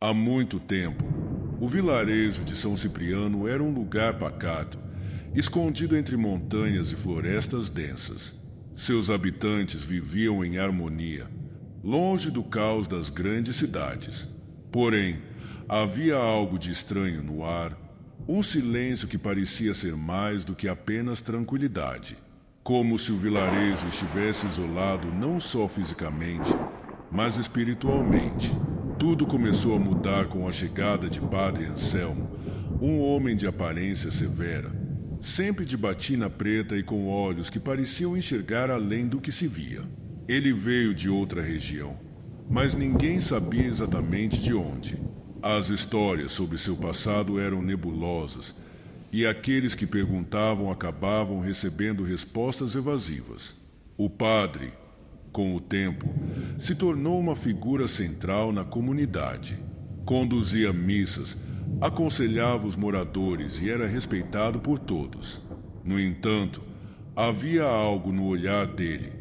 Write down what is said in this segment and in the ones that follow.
Há muito tempo, o vilarejo de São Cipriano era um lugar pacato, escondido entre montanhas e florestas densas. Seus habitantes viviam em harmonia, longe do caos das grandes cidades. Porém, havia algo de estranho no ar, um silêncio que parecia ser mais do que apenas tranquilidade. Como se o vilarejo estivesse isolado não só fisicamente, mas espiritualmente. Tudo começou a mudar com a chegada de Padre Anselmo, um homem de aparência severa, sempre de batina preta e com olhos que pareciam enxergar além do que se via. Ele veio de outra região, mas ninguém sabia exatamente de onde. As histórias sobre seu passado eram nebulosas, e aqueles que perguntavam acabavam recebendo respostas evasivas. O padre, com o tempo, se tornou uma figura central na comunidade. Conduzia missas, aconselhava os moradores e era respeitado por todos. No entanto, havia algo no olhar dele,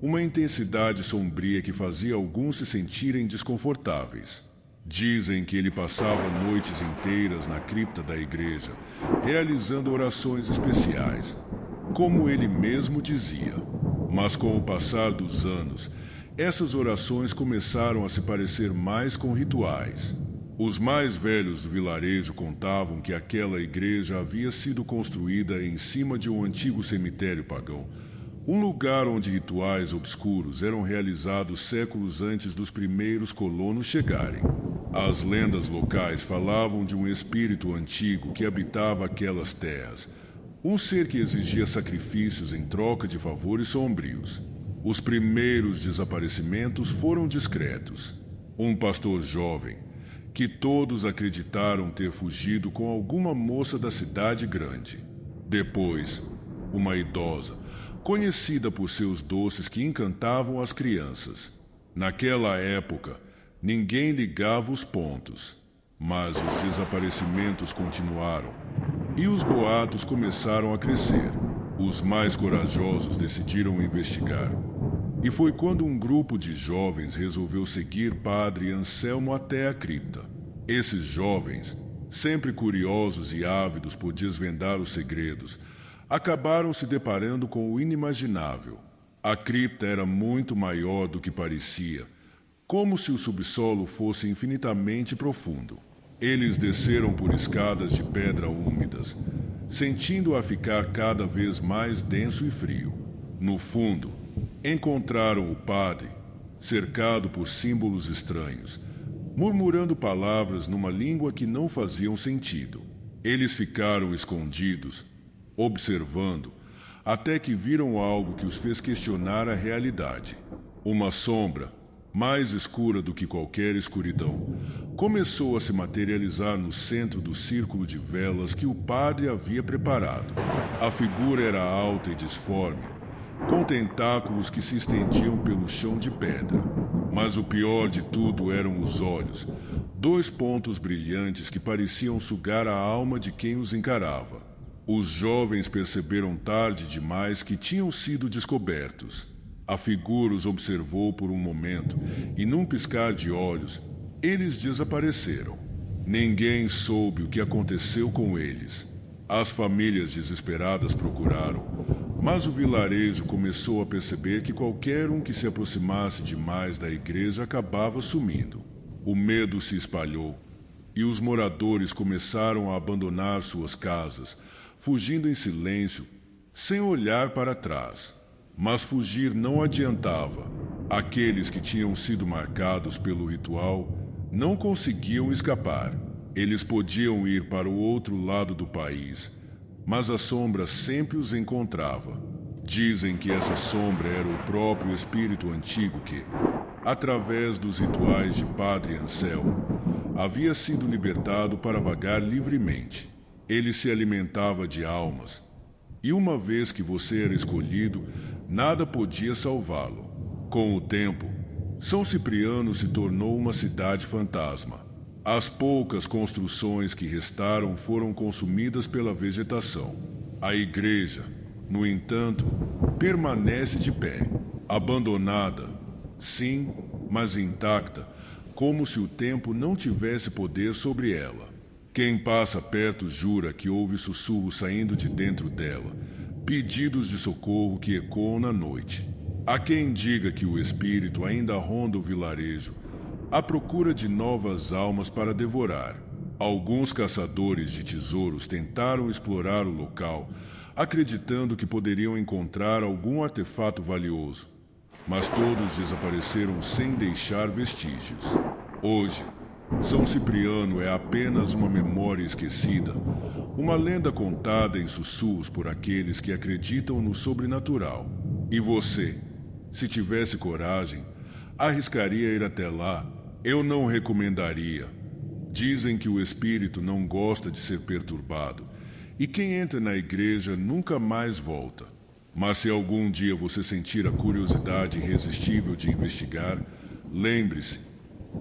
uma intensidade sombria que fazia alguns se sentirem desconfortáveis. Dizem que ele passava noites inteiras na cripta da igreja, realizando orações especiais, como ele mesmo dizia. Mas com o passar dos anos, essas orações começaram a se parecer mais com rituais. Os mais velhos do vilarejo contavam que aquela igreja havia sido construída em cima de um antigo cemitério pagão, um lugar onde rituais obscuros eram realizados séculos antes dos primeiros colonos chegarem. As lendas locais falavam de um espírito antigo que habitava aquelas terras, um ser que exigia sacrifícios em troca de favores sombrios. Os primeiros desaparecimentos foram discretos. Um pastor jovem, que todos acreditaram ter fugido com alguma moça da cidade grande. Depois, uma idosa, conhecida por seus doces que encantavam as crianças. Naquela época, ninguém ligava os pontos, mas os desaparecimentos continuaram. E os boatos começaram a crescer. Os mais corajosos decidiram investigar. E foi quando um grupo de jovens resolveu seguir Padre Anselmo até a cripta. Esses jovens, sempre curiosos e ávidos por desvendar os segredos, acabaram se deparando com o inimaginável. A cripta era muito maior do que parecia, como se o subsolo fosse infinitamente profundo. Eles desceram por escadas de pedra úmidas, sentindo-a ficar cada vez mais denso e frio. No fundo, encontraram o padre, cercado por símbolos estranhos, murmurando palavras numa língua que não faziam sentido. Eles ficaram escondidos, observando, até que viram algo que os fez questionar a realidade. Uma sombra, mais escura do que qualquer escuridão, começou a se materializar no centro do círculo de velas que o padre havia preparado. A figura era alta e disforme, com tentáculos que se estendiam pelo chão de pedra. Mas o pior de tudo eram os olhos, dois pontos brilhantes que pareciam sugar a alma de quem os encarava. Os jovens perceberam tarde demais que tinham sido descobertos. A figura os observou por um momento e, num piscar de olhos, eles desapareceram. Ninguém soube o que aconteceu com eles. As famílias desesperadas procuraram, mas o vilarejo começou a perceber que qualquer um que se aproximasse demais da igreja acabava sumindo. O medo se espalhou e os moradores começaram a abandonar suas casas, fugindo em silêncio, sem olhar para trás. Mas fugir não adiantava. Aqueles que tinham sido marcados pelo ritual não conseguiam escapar. Eles podiam ir para o outro lado do país, mas a sombra sempre os encontrava. Dizem que essa sombra era o próprio espírito antigo que, através dos rituais de Padre Anselmo, havia sido libertado para vagar livremente. Ele se alimentava de almas, e uma vez que você era escolhido, nada podia salvá-lo. Com o tempo, São Cipriano se tornou uma cidade fantasma. As poucas construções que restaram foram consumidas pela vegetação. A igreja, no entanto, permanece de pé, abandonada, sim, mas intacta, como se o tempo não tivesse poder sobre ela. Quem passa perto jura que ouve sussurros saindo de dentro dela, pedidos de socorro que ecoam na noite. Há quem diga que o espírito ainda ronda o vilarejo, à procura de novas almas para devorar. Alguns caçadores de tesouros tentaram explorar o local, acreditando que poderiam encontrar algum artefato valioso, mas todos desapareceram sem deixar vestígios. Hoje, São Cipriano é apenas uma memória esquecida, uma lenda contada em sussurros por aqueles que acreditam no sobrenatural. E você, se tivesse coragem, arriscaria ir até lá? Eu não recomendaria. Dizem que o espírito não gosta de ser perturbado, e quem entra na igreja nunca mais volta. Mas se algum dia você sentir a curiosidade irresistível de investigar, lembre-se,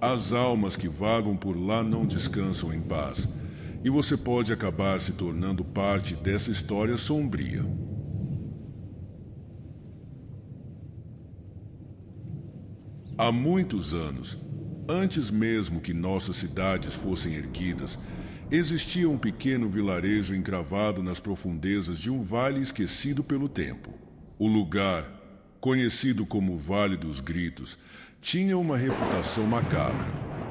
as almas que vagam por lá não descansam em paz, e você pode acabar se tornando parte dessa história sombria. Há muitos anos, antes mesmo que nossas cidades fossem erguidas, existia um pequeno vilarejo encravado nas profundezas de um vale esquecido pelo tempo. O lugar, conhecido como Vale dos Gritos, tinha uma reputação macabra.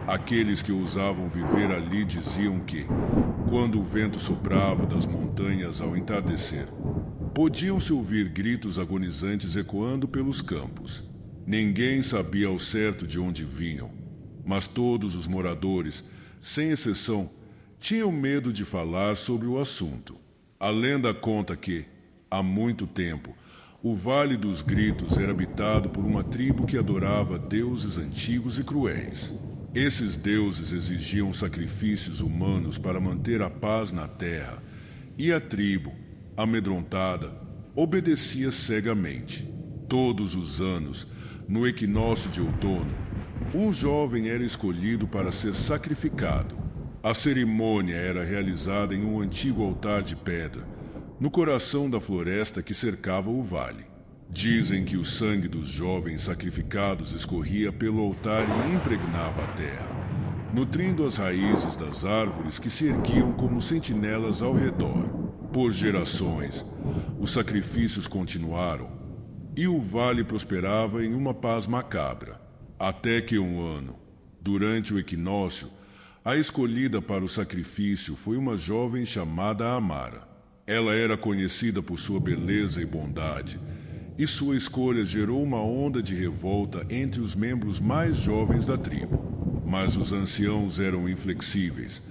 Aqueles que ousavam viver ali diziam que, quando o vento soprava das montanhas ao entardecer, podiam-se ouvir gritos agonizantes ecoando pelos campos. Ninguém sabia ao certo de onde vinham, mas todos os moradores, sem exceção, tinham medo de falar sobre o assunto. A lenda conta que, há muito tempo, o Vale dos Gritos era habitado por uma tribo que adorava deuses antigos e cruéis. Esses deuses exigiam sacrifícios humanos para manter a paz na terra, e a tribo, amedrontada, obedecia cegamente. Todos os anos, no equinócio de outono, um jovem era escolhido para ser sacrificado. A cerimônia era realizada em um antigo altar de pedra, no coração da floresta que cercava o vale. Dizem que o sangue dos jovens sacrificados escorria pelo altar e impregnava a terra, nutrindo as raízes das árvores que se erguiam como sentinelas ao redor. Por gerações, os sacrifícios continuaram, e o vale prosperava em uma paz macabra, até que um ano, durante o equinócio, a escolhida para o sacrifício foi uma jovem chamada Amara. Ela era conhecida por sua beleza e bondade, e sua escolha gerou uma onda de revolta entre os membros mais jovens da tribo. Mas os anciãos eram inflexíveis,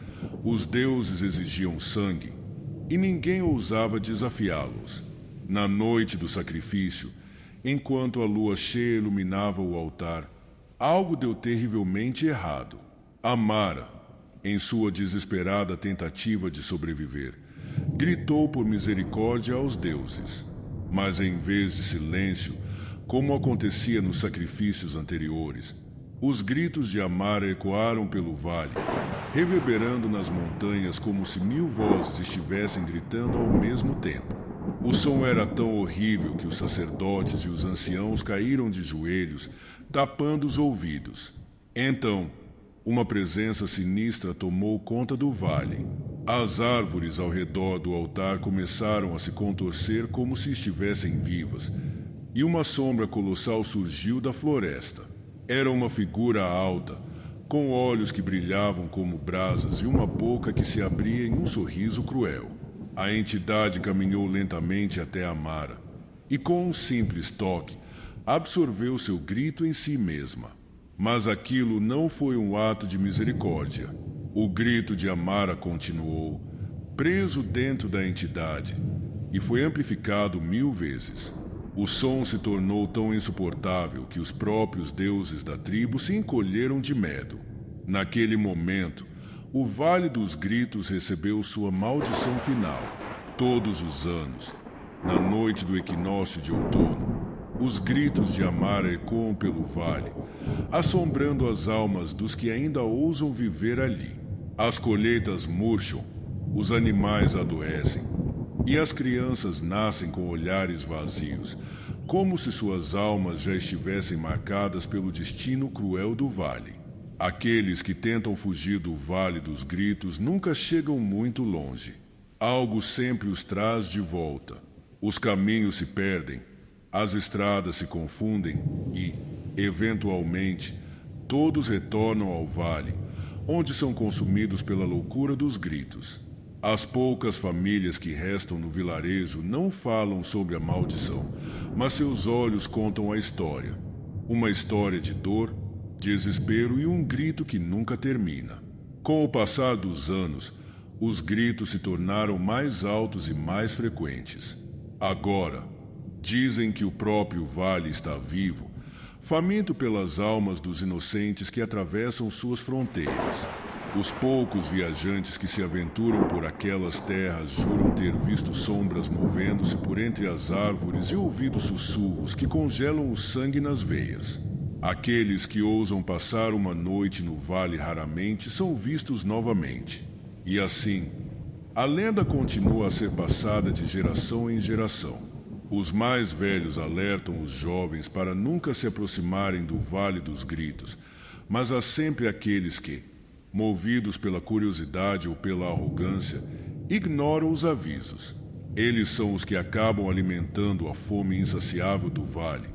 os deuses exigiam sangue, e ninguém ousava desafiá-los. Na noite do sacrifício, enquanto a lua cheia iluminava o altar, algo deu terrivelmente errado. Amara, em sua desesperada tentativa de sobreviver, gritou por misericórdia aos deuses. Mas em vez de silêncio, como acontecia nos sacrifícios anteriores, os gritos de Amara ecoaram pelo vale, reverberando nas montanhas como se 1000 vozes estivessem gritando ao mesmo tempo. O som era tão horrível que os sacerdotes e os anciãos caíram de joelhos, tapando os ouvidos. Então, uma presença sinistra tomou conta do vale. As árvores ao redor do altar começaram a se contorcer como se estivessem vivas, e uma sombra colossal surgiu da floresta. Era uma figura alta, com olhos que brilhavam como brasas e uma boca que se abria em um sorriso cruel. A entidade caminhou lentamente até Amara, e com um simples toque, absorveu seu grito em si mesma. Mas aquilo não foi um ato de misericórdia. O grito de Amara continuou, preso dentro da entidade, e foi amplificado 1000 vezes. O som se tornou tão insuportável que os próprios deuses da tribo se encolheram de medo. Naquele momento, o Vale dos Gritos recebeu sua maldição final. Todos os anos, na noite do equinócio de outono, os gritos de Amara ecoam pelo vale, assombrando as almas dos que ainda ousam viver ali. As colheitas murcham, os animais adoecem, e as crianças nascem com olhares vazios, como se suas almas já estivessem marcadas pelo destino cruel do vale. Aqueles que tentam fugir do Vale dos Gritos nunca chegam muito longe. Algo sempre os traz de volta. Os caminhos se perdem, as estradas se confundem e, eventualmente, todos retornam ao vale, onde são consumidos pela loucura dos gritos. As poucas famílias que restam no vilarejo não falam sobre a maldição, mas seus olhos contam a história. Uma história de dor, desespero e um grito que nunca termina. Com o passar dos anos, os gritos se tornaram mais altos e mais frequentes. Agora, dizem que o próprio vale está vivo, faminto pelas almas dos inocentes que atravessam suas fronteiras. Os poucos viajantes que se aventuram por aquelas terras juram ter visto sombras movendo-se por entre as árvores e ouvido sussurros que congelam o sangue nas veias. Aqueles que ousam passar uma noite no vale raramente são vistos novamente. E assim, a lenda continua a ser passada de geração em geração. Os mais velhos alertam os jovens para nunca se aproximarem do Vale dos Gritos, mas há sempre aqueles que, movidos pela curiosidade ou pela arrogância, ignoram os avisos. Eles são os que acabam alimentando a fome insaciável do vale,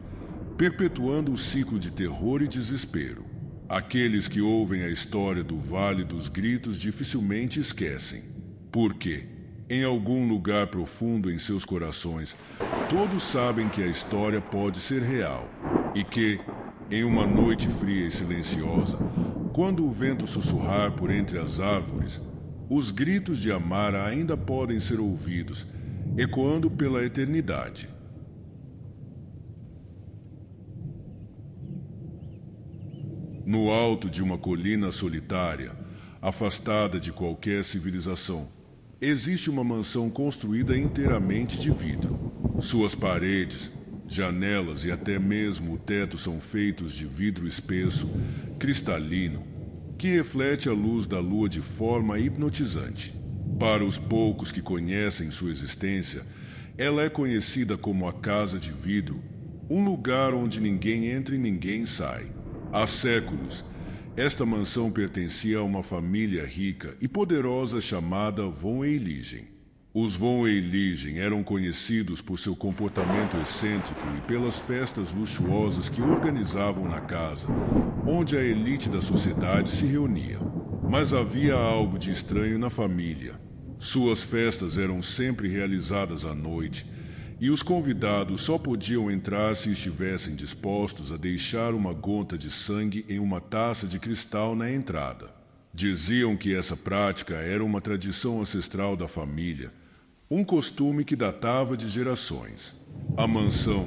perpetuando o ciclo de terror e desespero. Aqueles que ouvem a história do Vale dos Gritos dificilmente esquecem, porque, em algum lugar profundo em seus corações, todos sabem que a história pode ser real e que, em uma noite fria e silenciosa, quando o vento sussurrar por entre as árvores, os gritos de Amara ainda podem ser ouvidos, ecoando pela eternidade. No alto de uma colina solitária, afastada de qualquer civilização, existe uma mansão construída inteiramente de vidro. Suas paredes, janelas e até mesmo o teto são feitos de vidro espesso, cristalino, que reflete a luz da lua de forma hipnotizante. Para os poucos que conhecem sua existência, ela é conhecida como a Casa de Vidro, um lugar onde ninguém entra e ninguém sai. Há séculos, esta mansão pertencia a uma família rica e poderosa chamada Von Eiligen. Os Von Eiligen eram conhecidos por seu comportamento excêntrico e pelas festas luxuosas que organizavam na casa, onde a elite da sociedade se reunia. Mas havia algo de estranho na família. Suas festas eram sempre realizadas à noite, e os convidados só podiam entrar se estivessem dispostos a deixar uma gota de sangue em uma taça de cristal na entrada. Diziam que essa prática era uma tradição ancestral da família, um costume que datava de gerações. A mansão,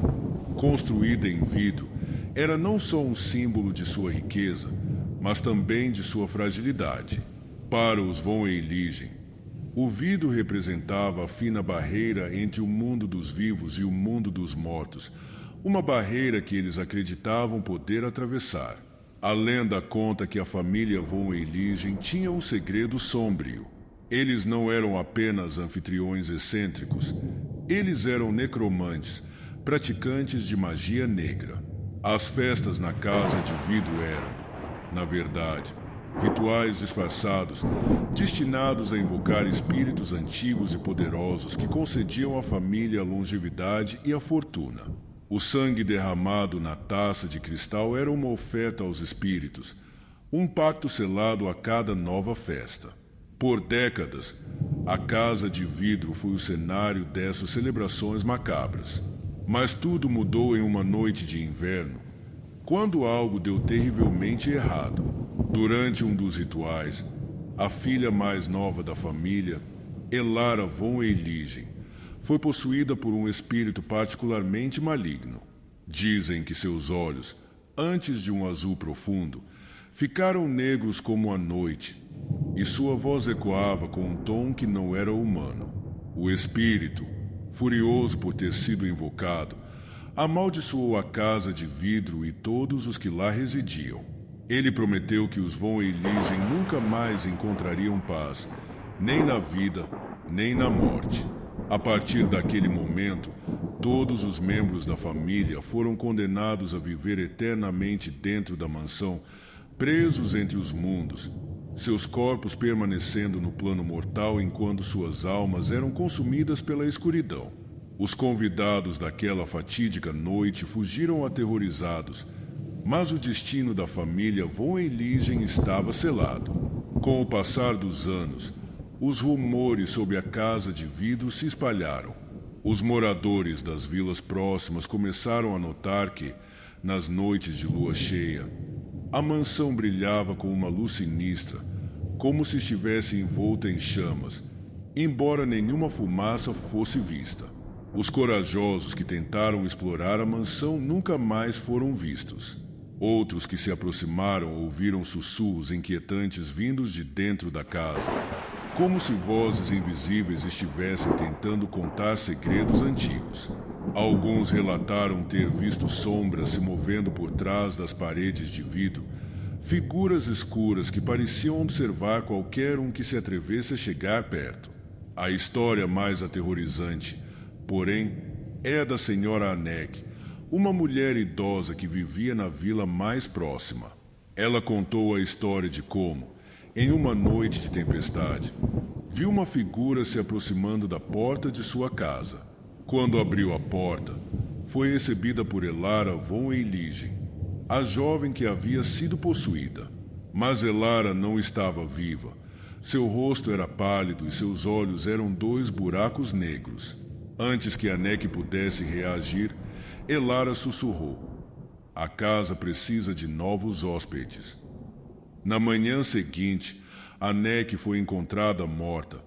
construída em vidro, era não só um símbolo de sua riqueza, mas também de sua fragilidade. Para os Von Eiligen, o vidro representava a fina barreira entre o mundo dos vivos e o mundo dos mortos, uma barreira que eles acreditavam poder atravessar. A lenda conta que a família Von Eiligen tinha um segredo sombrio. Eles não eram apenas anfitriões excêntricos, eles eram necromantes, praticantes de magia negra. As festas na Casa de Vidro eram, na verdade, rituais disfarçados, destinados a invocar espíritos antigos e poderosos que concediam à família a longevidade e a fortuna. O sangue derramado na taça de cristal era uma oferta aos espíritos, um pacto selado a cada nova festa. Por décadas, a Casa de Vidro foi o cenário dessas celebrações macabras. Mas tudo mudou em uma noite de inverno, quando algo deu terrivelmente errado. Durante um dos rituais, a filha mais nova da família, Elara Von Eiligen, foi possuída por um espírito particularmente maligno. Dizem que seus olhos, antes de um azul profundo, ficaram negros como a noite, e sua voz ecoava com um tom que não era humano. O espírito, furioso por ter sido invocado, amaldiçoou a Casa de Vidro e todos os que lá residiam. Ele prometeu que os Von Eiligen nunca mais encontrariam paz, nem na vida, nem na morte. A partir daquele momento, todos os membros da família foram condenados a viver eternamente dentro da mansão, presos entre os mundos, seus corpos permanecendo no plano mortal enquanto suas almas eram consumidas pela escuridão. Os convidados daquela fatídica noite fugiram aterrorizados, mas o destino da família Von Eiligen estava selado. Com o passar dos anos, os rumores sobre a casa de vidro se espalharam. Os moradores das vilas próximas começaram a notar que, nas noites de lua cheia, a mansão brilhava com uma luz sinistra, como se estivesse envolta em chamas, embora nenhuma fumaça fosse vista. Os corajosos que tentaram explorar a mansão nunca mais foram vistos. Outros que se aproximaram ouviram sussurros inquietantes vindos de dentro da casa, como se vozes invisíveis estivessem tentando contar segredos antigos. Alguns relataram ter visto sombras se movendo por trás das paredes de vidro, figuras escuras que pareciam observar qualquer um que se atrevesse a chegar perto. A história mais aterrorizante, porém, é a da senhora Anek, uma mulher idosa que vivia na vila mais próxima. Ela contou a história de como, em uma noite de tempestade, viu uma figura se aproximando da porta de sua casa. Quando abriu a porta, foi recebida por Elara Von Eiligen, a jovem que havia sido possuída. Mas Elara não estava viva. Seu rosto era pálido e seus olhos eram 2 buracos negros. Antes que Anek pudesse reagir, Elara sussurrou: "A casa precisa de novos hóspedes." Na manhã seguinte, Anek foi encontrada morta,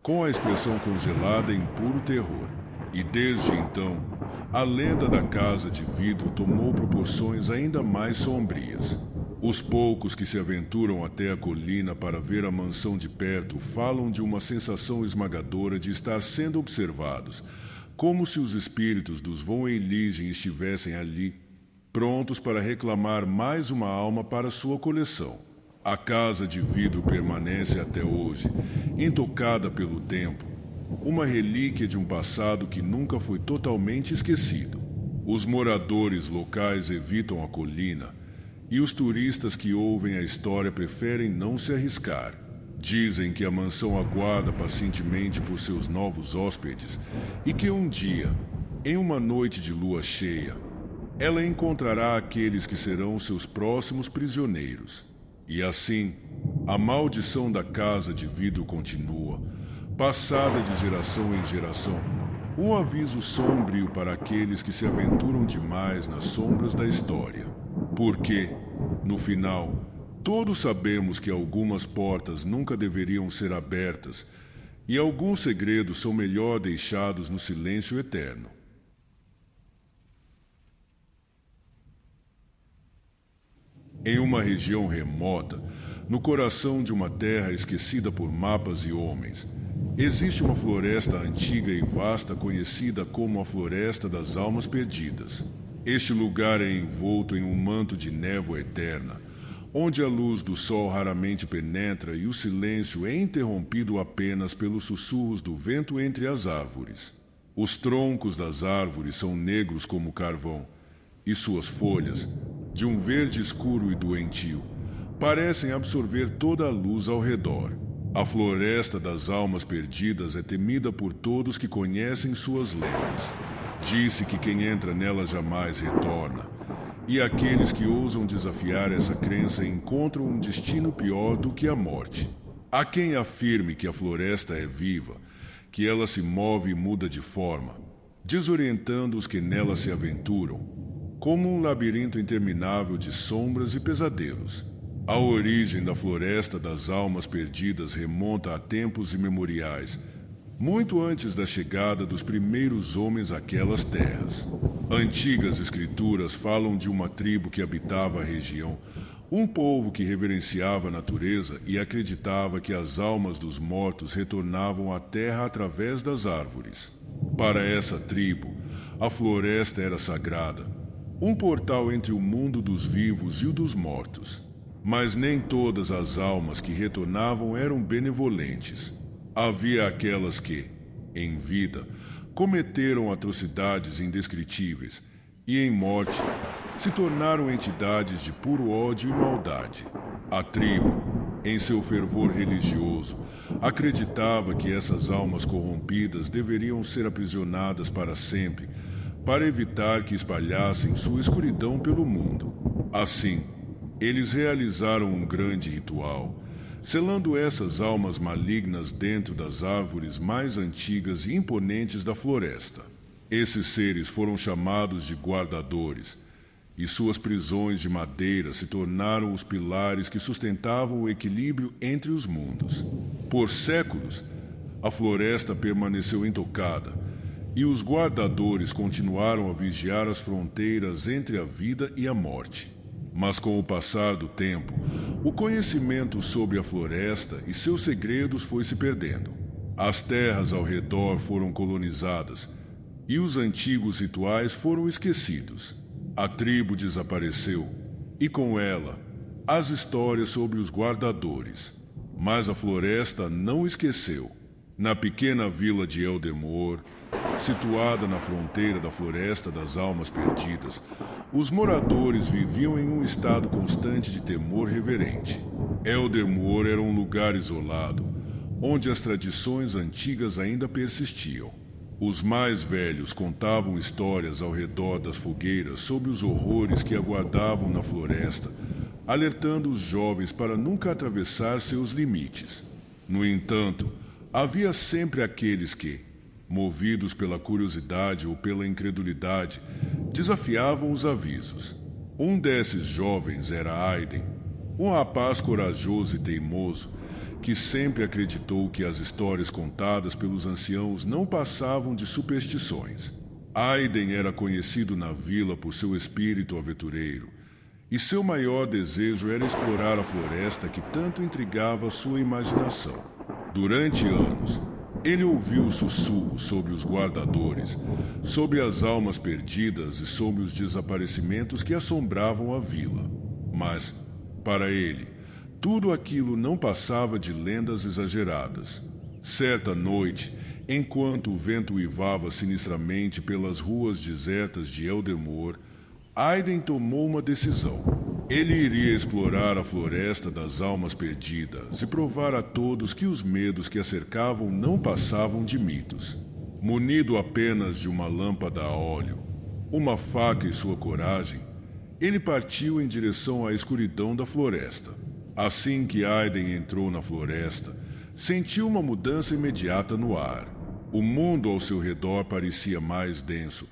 com a expressão congelada em puro terror. E desde então, a lenda da casa de vidro tomou proporções ainda mais sombrias. Os poucos que se aventuram até a colina para ver a mansão de perto falam de uma sensação esmagadora de estar sendo observados, como se os espíritos dos Von Eiligen estivessem ali, prontos para reclamar mais uma alma para sua coleção. A casa de vidro permanece até hoje, intocada pelo tempo, uma relíquia de um passado que nunca foi totalmente esquecido. Os moradores locais evitam a colina, e os turistas que ouvem a história preferem não se arriscar. Dizem que a mansão aguarda pacientemente por seus novos hóspedes e que um dia, em uma noite de lua cheia, ela encontrará aqueles que serão seus próximos prisioneiros. E assim, a maldição da casa de vidro continua, passada de geração em geração, um aviso sombrio para aqueles que se aventuram demais nas sombras da história. Porque, no final, todos sabemos que algumas portas nunca deveriam ser abertas e alguns segredos são melhor deixados no silêncio eterno. Em uma região remota, no coração de uma terra esquecida por mapas e homens, existe uma floresta antiga e vasta conhecida como a Floresta das Almas Perdidas. Este lugar é envolto em um manto de névoa eterna, onde a luz do sol raramente penetra e o silêncio é interrompido apenas pelos sussurros do vento entre as árvores. Os troncos das árvores são negros como carvão, e suas folhas, de um verde escuro e doentio, parecem absorver toda a luz ao redor. A Floresta das Almas Perdidas é temida por todos que conhecem suas lendas. Diz-se que quem entra nela jamais retorna, e aqueles que ousam desafiar essa crença encontram um destino pior do que a morte. Há quem afirme que a floresta é viva, que ela se move e muda de forma, desorientando os que nela se aventuram, como um labirinto interminável de sombras e pesadelos. A origem da Floresta das Almas Perdidas remonta a tempos imemoriais, muito antes da chegada dos primeiros homens àquelas terras. Antigas escrituras falam de uma tribo que habitava a região, um povo que reverenciava a natureza e acreditava que as almas dos mortos retornavam à terra através das árvores. Para essa tribo, a floresta era sagrada, um portal entre o mundo dos vivos e o dos mortos. Mas nem todas as almas que retornavam eram benevolentes. Havia aquelas que, em vida, cometeram atrocidades indescritíveis e, em morte, se tornaram entidades de puro ódio e maldade. A tribo, em seu fervor religioso, acreditava que essas almas corrompidas deveriam ser aprisionadas para sempre, para evitar que espalhassem sua escuridão pelo mundo. Assim, eles realizaram um grande ritual, selando essas almas malignas dentro das árvores mais antigas e imponentes da floresta. Esses seres foram chamados de guardadores, e suas prisões de madeira se tornaram os pilares que sustentavam o equilíbrio entre os mundos. Por séculos, a floresta permaneceu intocada, e os guardadores continuaram a vigiar as fronteiras entre a vida e a morte. Mas com o passar do tempo, o conhecimento sobre a floresta e seus segredos foi se perdendo. As terras ao redor foram colonizadas, e os antigos rituais foram esquecidos. A tribo desapareceu, e com ela, as histórias sobre os guardadores. Mas a floresta não esqueceu. Na pequena vila de Eldermoor, situada na fronteira da Floresta das Almas Perdidas, os moradores viviam em um estado constante de temor reverente. Eldermoor era um lugar isolado, onde as tradições antigas ainda persistiam. Os mais velhos contavam histórias ao redor das fogueiras sobre os horrores que aguardavam na floresta, alertando os jovens para nunca atravessar seus limites. No entanto, havia sempre aqueles que, movidos pela curiosidade ou pela incredulidade, desafiavam os avisos. Um desses jovens era Aiden, um rapaz corajoso e teimoso, que sempre acreditou que as histórias contadas pelos anciãos não passavam de superstições. Aiden era conhecido na vila por seu espírito aventureiro, e seu maior desejo era explorar a floresta que tanto intrigava sua imaginação. Durante anos, ele ouviu sussurros sobre os guardadores, sobre as almas perdidas e sobre os desaparecimentos que assombravam a vila. Mas, para ele, tudo aquilo não passava de lendas exageradas. Certa noite, enquanto o vento uivava sinistramente pelas ruas desertas de Eldermoor, Aiden tomou uma decisão. Ele iria explorar a floresta das almas perdidas e provar a todos que os medos que a cercavam não passavam de mitos. Munido apenas de uma lâmpada a óleo, uma faca e sua coragem, ele partiu em direção à escuridão da floresta. Assim que Aiden entrou na floresta, sentiu uma mudança imediata no ar. O mundo ao seu redor parecia mais denso,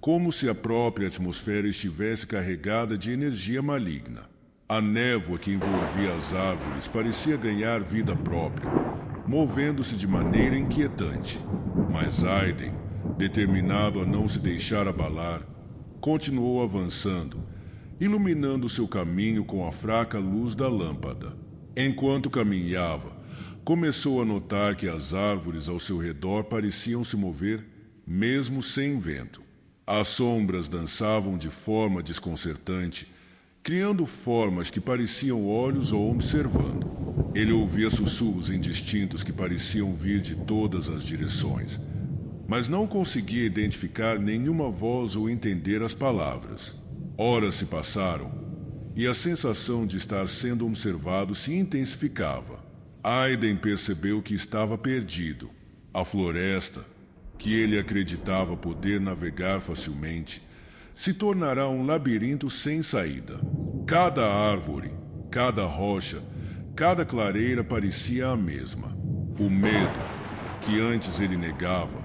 como se a própria atmosfera estivesse carregada de energia maligna. A névoa que envolvia as árvores parecia ganhar vida própria, movendo-se de maneira inquietante. Mas Aiden, determinado a não se deixar abalar, continuou avançando, iluminando seu caminho com a fraca luz da lâmpada. Enquanto caminhava, começou a notar que as árvores ao seu redor pareciam se mover, mesmo sem vento. As sombras dançavam de forma desconcertante, criando formas que pareciam olhos ao observando. Ele ouvia sussurros indistintos que pareciam vir de todas as direções, mas não conseguia identificar nenhuma voz ou entender as palavras. Horas se passaram, e a sensação de estar sendo observado se intensificava. Aiden percebeu que estava perdido. A floresta, que ele acreditava poder navegar facilmente, se tornará um labirinto sem saída. Cada árvore, cada rocha, cada clareira parecia a mesma. O medo, que antes ele negava,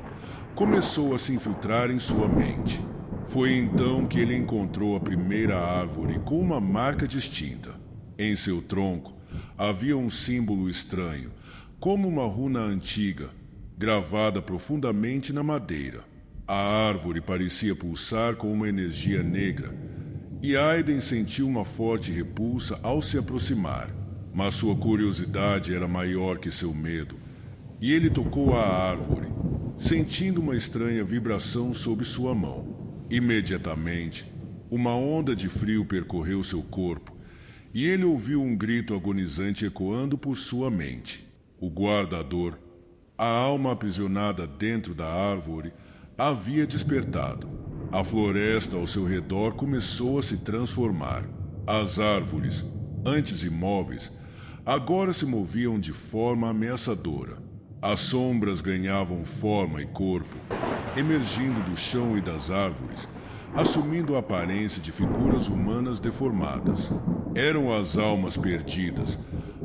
começou a se infiltrar em sua mente. Foi então que ele encontrou a primeira árvore com uma marca distinta. Em seu tronco havia um símbolo estranho, como uma runa antiga, gravada profundamente na madeira. A árvore parecia pulsar com uma energia negra, e Aiden sentiu uma forte repulsa ao se aproximar. Mas sua curiosidade era maior que seu medo, e ele tocou a árvore, sentindo uma estranha vibração sob sua mão. Imediatamente, uma onda de frio percorreu seu corpo, e ele ouviu um grito agonizante ecoando por sua mente. O guardador, a alma aprisionada dentro da árvore, havia despertado. A floresta ao seu redor começou a se transformar. As árvores, antes imóveis, agora se moviam de forma ameaçadora. As sombras ganhavam forma e corpo, emergindo do chão e das árvores, assumindo a aparência de figuras humanas deformadas. Eram as almas perdidas,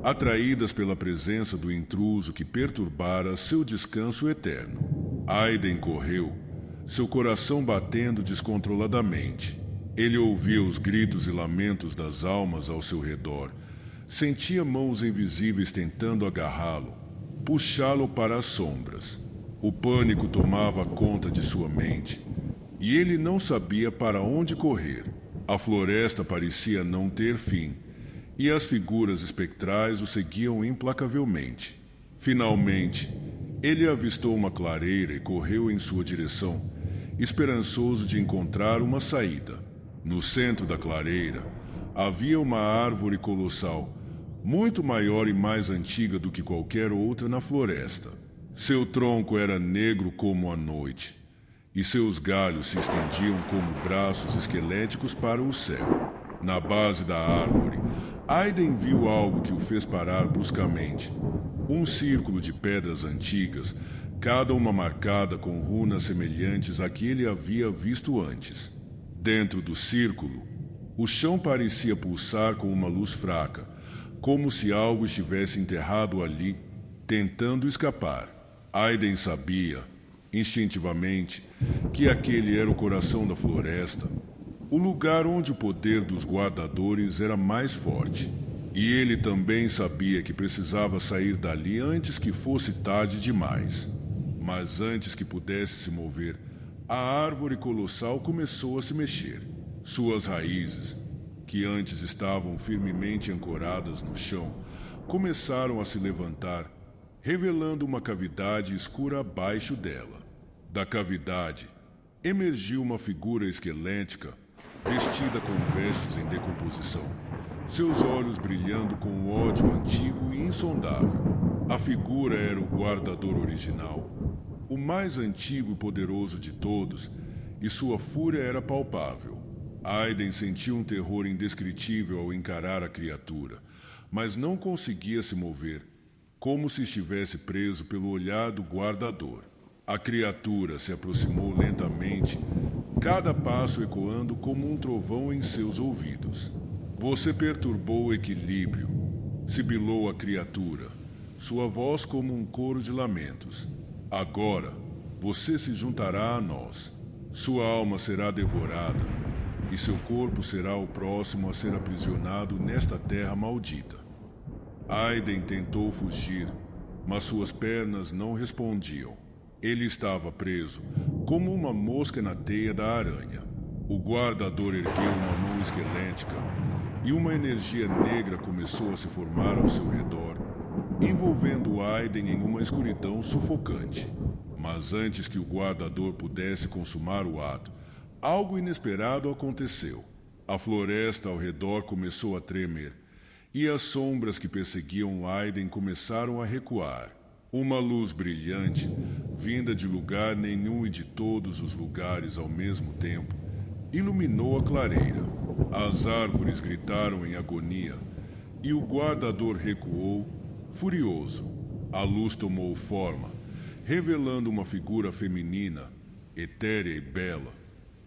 atraídas pela presença do intruso que perturbara seu descanso eterno. Aiden correu, seu coração batendo descontroladamente. Ele ouvia os gritos e lamentos das almas ao seu redor, sentia mãos invisíveis tentando agarrá-lo, puxá-lo para as sombras. O pânico tomava conta de sua mente, e ele não sabia para onde correr. A floresta parecia não ter fim, e as figuras espectrais o seguiam implacavelmente. Finalmente, ele avistou uma clareira e correu em sua direção, esperançoso de encontrar uma saída. No centro da clareira, havia uma árvore colossal, muito maior e mais antiga do que qualquer outra na floresta. Seu tronco era negro como a noite, e seus galhos se estendiam como braços esqueléticos para o céu. Na base da árvore, Aiden viu algo que o fez parar bruscamente. Um círculo de pedras antigas, cada uma marcada com runas semelhantes à que ele havia visto antes. Dentro do círculo, o chão parecia pulsar com uma luz fraca, como se algo estivesse enterrado ali, tentando escapar. Aiden sabia, instintivamente, que aquele era o coração da floresta, o lugar onde o poder dos guardadores era mais forte. E ele também sabia que precisava sair dali antes que fosse tarde demais. Mas antes que pudesse se mover, a árvore colossal começou a se mexer. Suas raízes, que antes estavam firmemente ancoradas no chão, começaram a se levantar, revelando uma cavidade escura abaixo dela. Da cavidade, emergiu uma figura esquelética, vestida com vestes em decomposição, seus olhos brilhando com um ódio antigo e insondável. A figura era o guardador original, o mais antigo e poderoso de todos, e sua fúria era palpável. Aiden sentiu um terror indescritível ao encarar a criatura, mas não conseguia se mover, como se estivesse preso pelo olhar do guardador. A criatura se aproximou lentamente, cada passo ecoando como um trovão em seus ouvidos. Você perturbou o equilíbrio, sibilou a criatura, sua voz como um coro de lamentos. Agora, você se juntará a nós. Sua alma será devorada, e seu corpo será o próximo a ser aprisionado nesta terra maldita. Aiden tentou fugir, mas suas pernas não respondiam. Ele estava preso, como uma mosca na teia da aranha. O guardador ergueu uma mão esquelética, e uma energia negra começou a se formar ao seu redor, envolvendo Aiden em uma escuridão sufocante. Mas antes que o guardador pudesse consumar o ato, algo inesperado aconteceu. A floresta ao redor começou a tremer, e as sombras que perseguiam Aiden começaram a recuar. Uma luz brilhante, vinda de lugar nenhum e de todos os lugares ao mesmo tempo, iluminou a clareira. As árvores gritaram em agonia, e o guardador recuou, furioso. A luz tomou forma, revelando uma figura feminina, etérea e bela,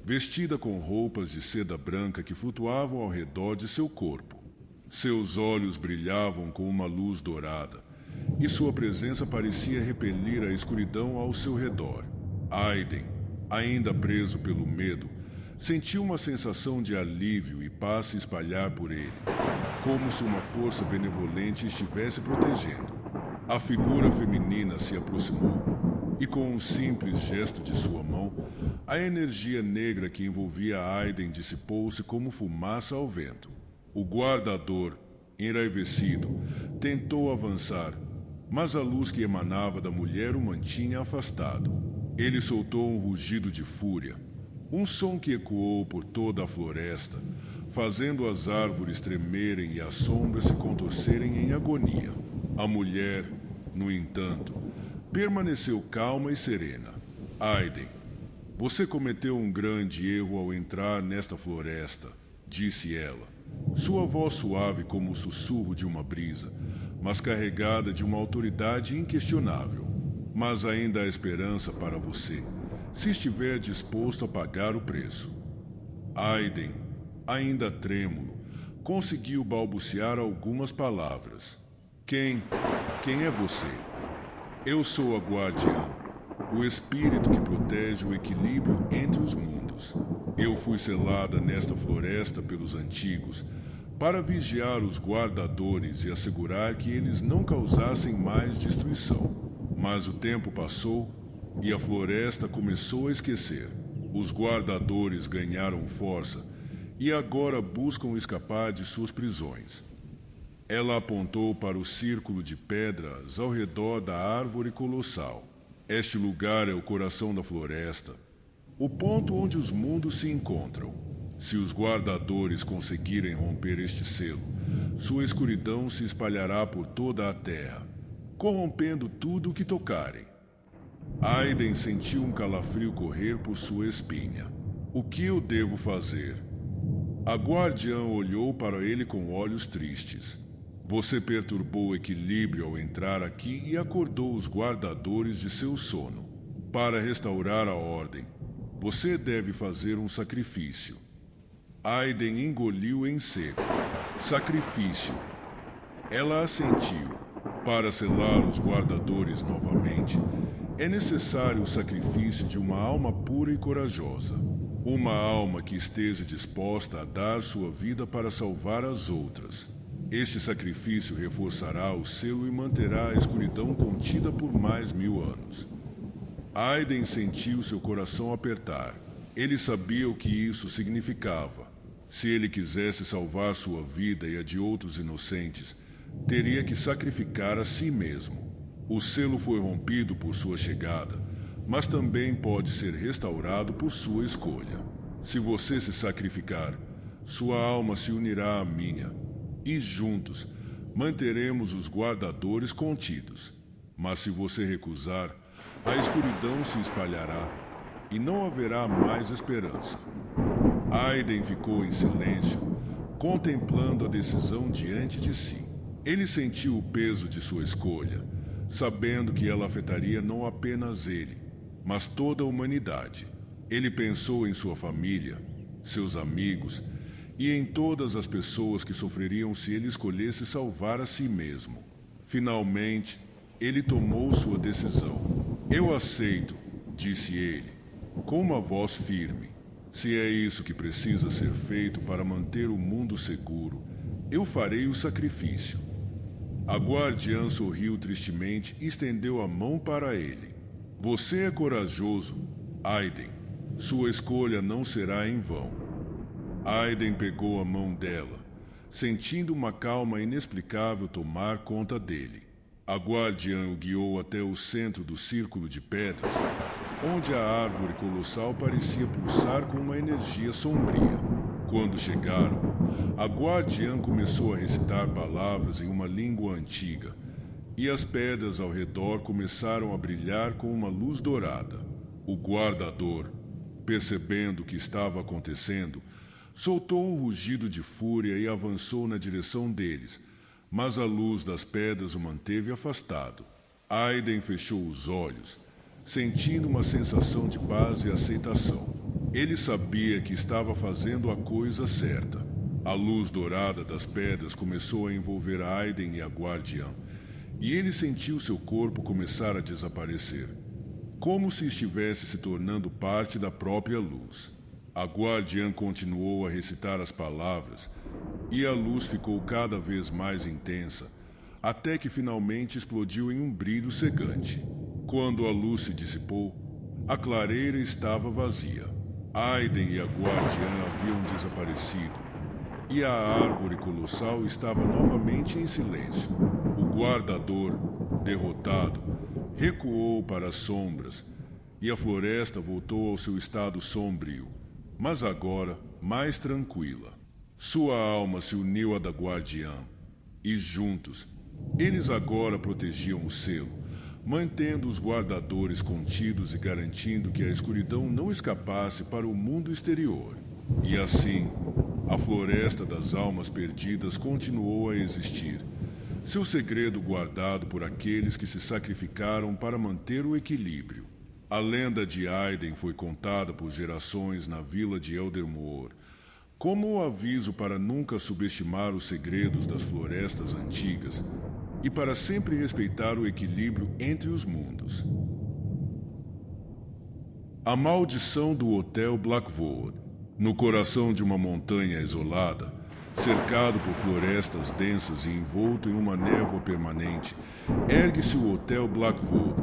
vestida com roupas de seda branca que flutuavam ao redor de seu corpo. Seus olhos brilhavam com uma luz dourada, e sua presença parecia repelir a escuridão ao seu redor. Aiden, ainda preso pelo medo, sentiu uma sensação de alívio e paz se espalhar por ele, como se uma força benevolente estivesse protegendo. A figura feminina se aproximou, e com um simples gesto de sua mão, a energia negra que envolvia Aiden dissipou-se como fumaça ao vento. O guardador, enraivecido, tentou avançar, mas a luz que emanava da mulher o mantinha afastado. Ele soltou um rugido de fúria, um som que ecoou por toda a floresta, fazendo as árvores tremerem e as sombras se contorcerem em agonia. A mulher, no entanto, permaneceu calma e serena. Aiden, Você cometeu um grande erro ao entrar nesta floresta, disse ela. Sua voz suave como o sussurro de uma brisa, mas carregada de uma autoridade inquestionável. Mas ainda há esperança para você, se estiver disposto a pagar o preço. Aiden, ainda trêmulo, conseguiu balbuciar algumas palavras. Quem é você? Eu sou a Guardiã, o espírito que protege o equilíbrio entre os mundos. Eu fui selada nesta floresta pelos antigos, para vigiar os guardadores e assegurar que eles não causassem mais destruição. Mas o tempo passou e a floresta começou a esquecer. Os guardadores ganharam força e agora buscam escapar de suas prisões. Ela apontou para o círculo de pedras ao redor da árvore colossal. Este lugar é o coração da floresta, o ponto onde os mundos se encontram. Se os guardadores conseguirem romper este selo, sua escuridão se espalhará por toda a terra, corrompendo tudo o que tocarem. Aiden sentiu um calafrio correr por sua espinha. O que eu devo fazer? A guardiã olhou para ele com olhos tristes. Você perturbou o equilíbrio ao entrar aqui e acordou os guardadores de seu sono. Para restaurar a ordem, você deve fazer um sacrifício. Aiden engoliu em seco. Sacrifício. Ela assentiu. Para selar os guardadores novamente, é necessário o sacrifício de uma alma pura e corajosa. Uma alma que esteja disposta a dar sua vida para salvar as outras. Este sacrifício reforçará o selo e manterá a escuridão contida por mais 1000 anos. Aiden sentiu seu coração apertar. Ele sabia o que isso significava. Se ele quisesse salvar sua vida e a de outros inocentes, teria que sacrificar a si mesmo. O selo foi rompido por sua chegada, mas também pode ser restaurado por sua escolha. Se você se sacrificar, sua alma se unirá à minha, e juntos manteremos os guardadores contidos. Mas se você recusar, a escuridão se espalhará e não haverá mais esperança. Aiden ficou em silêncio, contemplando a decisão diante de si. Ele sentiu o peso de sua escolha, sabendo que ela afetaria não apenas ele, mas toda a humanidade. Ele pensou em sua família, seus amigos e em todas as pessoas que sofreriam se ele escolhesse salvar a si mesmo. Finalmente, ele tomou sua decisão. Eu aceito, disse ele, com uma voz firme. Se é isso que precisa ser feito para manter o mundo seguro, eu farei o sacrifício. A guardiã sorriu tristemente e estendeu a mão para ele. Você é corajoso, Aiden. Sua escolha não será em vão. Aiden pegou a mão dela, sentindo uma calma inexplicável tomar conta dele. A guardiã o guiou até o centro do círculo de pedras, onde a árvore colossal parecia pulsar com uma energia sombria. Quando chegaram, a guardiã começou a recitar palavras em uma língua antiga, e as pedras ao redor começaram a brilhar com uma luz dourada. O guardador, percebendo o que estava acontecendo, soltou um rugido de fúria e avançou na direção deles, mas a luz das pedras o manteve afastado. Aiden fechou os olhos, sentindo uma sensação de paz e aceitação. Ele sabia que estava fazendo a coisa certa. A luz dourada das pedras começou a envolver Aiden e a guardiã, e ele sentiu seu corpo começar a desaparecer, como se estivesse se tornando parte da própria luz. A guardiã continuou a recitar as palavras, e a luz ficou cada vez mais intensa, até que finalmente explodiu em um brilho cegante. Quando a luz se dissipou, a clareira estava vazia. Aiden e a guardiã haviam desaparecido, e a árvore colossal estava novamente em silêncio. O guardador, derrotado, recuou para as sombras, e a floresta voltou ao seu estado sombrio, mas agora mais tranquila. Sua alma se uniu à da guardiã, e juntos, eles agora protegiam o selo, mantendo os guardadores contidos e garantindo que a escuridão não escapasse para o mundo exterior. E assim, a Floresta das Almas Perdidas continuou a existir, seu segredo guardado por aqueles que se sacrificaram para manter o equilíbrio. A lenda de Aiden foi contada por gerações na vila de Eldermoor, como o aviso para nunca subestimar os segredos das florestas antigas e para sempre respeitar o equilíbrio entre os mundos. A maldição do Hotel Blackwood. No coração de uma montanha isolada, cercado por florestas densas e envolto em uma névoa permanente, ergue-se o Hotel Blackwood,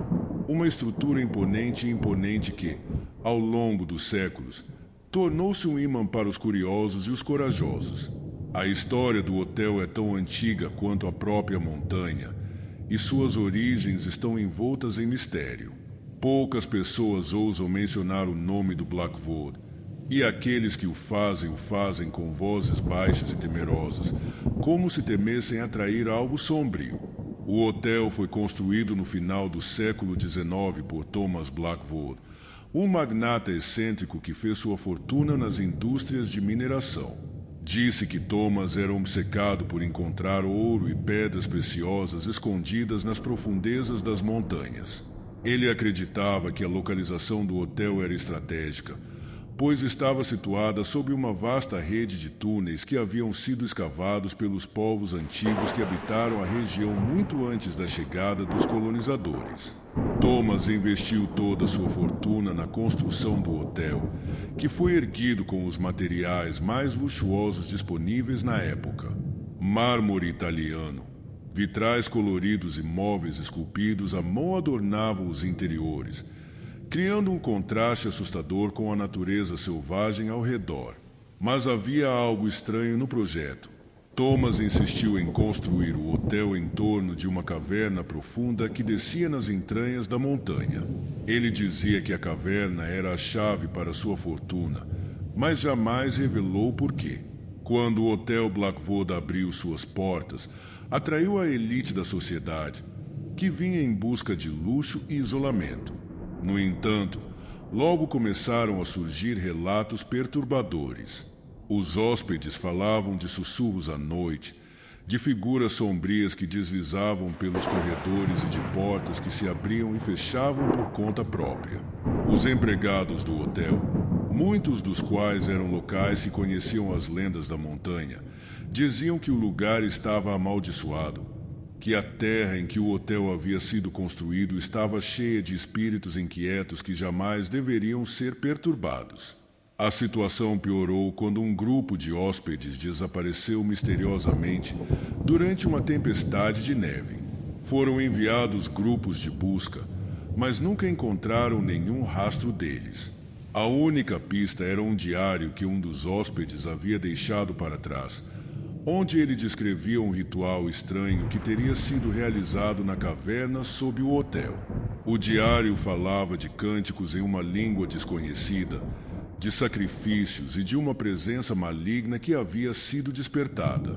uma estrutura imponente e imponente que, ao longo dos séculos, tornou-se um imã para os curiosos e os corajosos. A história do hotel é tão antiga quanto a própria montanha, e suas origens estão envoltas em mistério. Poucas pessoas ousam mencionar o nome do Blackwood, e aqueles que o fazem com vozes baixas e temerosas, como se temessem atrair algo sombrio. O hotel foi construído no final do século XIX por Thomas Blackwood, um magnata excêntrico que fez sua fortuna nas indústrias de mineração. Disse que Thomas era obcecado por encontrar ouro e pedras preciosas escondidas nas profundezas das montanhas. Ele acreditava que a localização do hotel era estratégica, pois estava situada sob uma vasta rede de túneis que haviam sido escavados pelos povos antigos que habitaram a região muito antes da chegada dos colonizadores. Thomas investiu toda sua fortuna na construção do hotel, que foi erguido com os materiais mais luxuosos disponíveis na época: mármore italiano, vitrais coloridos e móveis esculpidos à mão adornavam os interiores, criando um contraste assustador com a natureza selvagem ao redor. Mas havia algo estranho no projeto. Thomas insistiu em construir o hotel em torno de uma caverna profunda que descia nas entranhas da montanha. Ele dizia que a caverna era a chave para sua fortuna, mas jamais revelou por quê. Quando o Hotel Blackwood abriu suas portas, atraiu a elite da sociedade, que vinha em busca de luxo e isolamento. No entanto, logo começaram a surgir relatos perturbadores. Os hóspedes falavam de sussurros à noite, de figuras sombrias que deslizavam pelos corredores e de portas que se abriam e fechavam por conta própria. Os empregados do hotel, muitos dos quais eram locais que conheciam as lendas da montanha, diziam que o lugar estava amaldiçoado, que a terra em que o hotel havia sido construído estava cheia de espíritos inquietos que jamais deveriam ser perturbados. A situação piorou quando um grupo de hóspedes desapareceu misteriosamente durante uma tempestade de neve. Foram enviados grupos de busca, mas nunca encontraram nenhum rastro deles. A única pista era um diário que um dos hóspedes havia deixado para trás, onde ele descrevia um ritual estranho que teria sido realizado na caverna sob o hotel. O diário falava de cânticos em uma língua desconhecida, de sacrifícios e de uma presença maligna que havia sido despertada.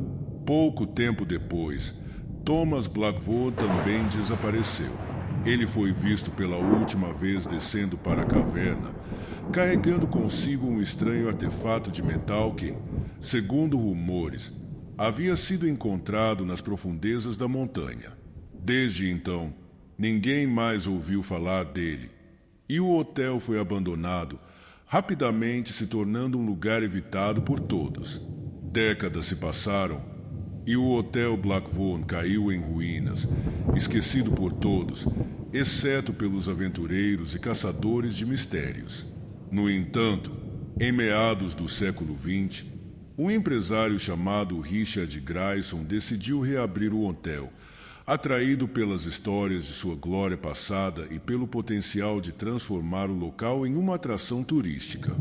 Pouco tempo depois, Thomas Blackwood também desapareceu. Ele foi visto pela última vez descendo para a caverna, carregando consigo um estranho artefato de metal que, segundo rumores, havia sido encontrado nas profundezas da montanha. Desde então, ninguém mais ouviu falar dele, e o hotel foi abandonado, rapidamente se tornando um lugar evitado por todos. Décadas se passaram, e o Hotel Blackwood caiu em ruínas, esquecido por todos, exceto pelos aventureiros e caçadores de mistérios. No entanto, em meados do século XX, um empresário chamado Richard Grayson decidiu reabrir o hotel, atraído pelas histórias de sua glória passada e pelo potencial de transformar o local em uma atração turística.